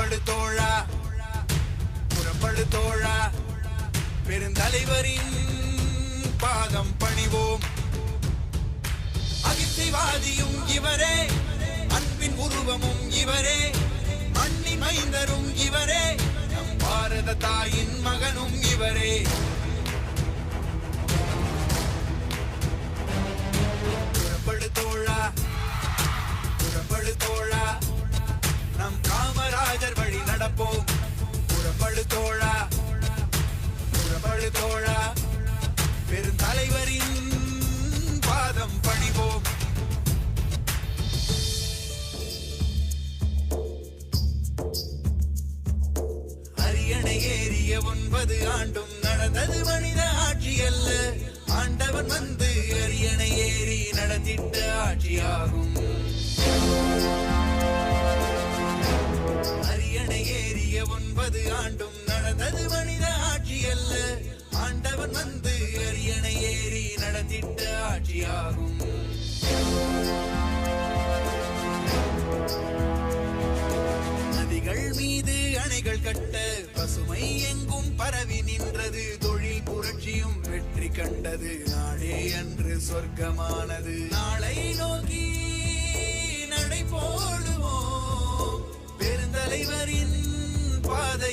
புறப்படு தோழா புறப்படு தோழா பெருந்தலைவரின் பாதம் பணிவோம். அகிம்சைவாதியும் இவரே, அன்பின் உருவமும் இவரே, மண்ணி மைந்தரும் இவரே, நம் பாரத தாயின் மகனும் இவரே. புறப்படு தோழா புறப்படு தோழா நம் காமராஜர் வழி நடப்போம். புறப்படு தோழா புறப்படு தோழா பெருந்தலைவரின் பாதம் பணிவோம். அரியணை ஏறிய 9 ஆண்டும் நடந்தது மனித ஆட்சி அல்ல, ஆண்டவன் வந்து அரியணை ஏறி நடந்திட்ட ஆட்சியாகும். அரியணை ஏறிய 9 ஆண்டும் நடந்தது மனித ஆட்சி அல்ல, ஆண்டவன் வந்து அரியணை ஏறி நடந்திட்ட ஆட்சியாகும். நதிகள் மீது அணைகள் கட்ட பசுமை எங்கும் பரவி நின்றது, தொழில் புரட்சியும் வெற்றி கண்டது, நாடே அன்று சொர்க்கமானது. நாளை நோக்கி நடை போடுவோம், பெருந்தலைவரின் பாதை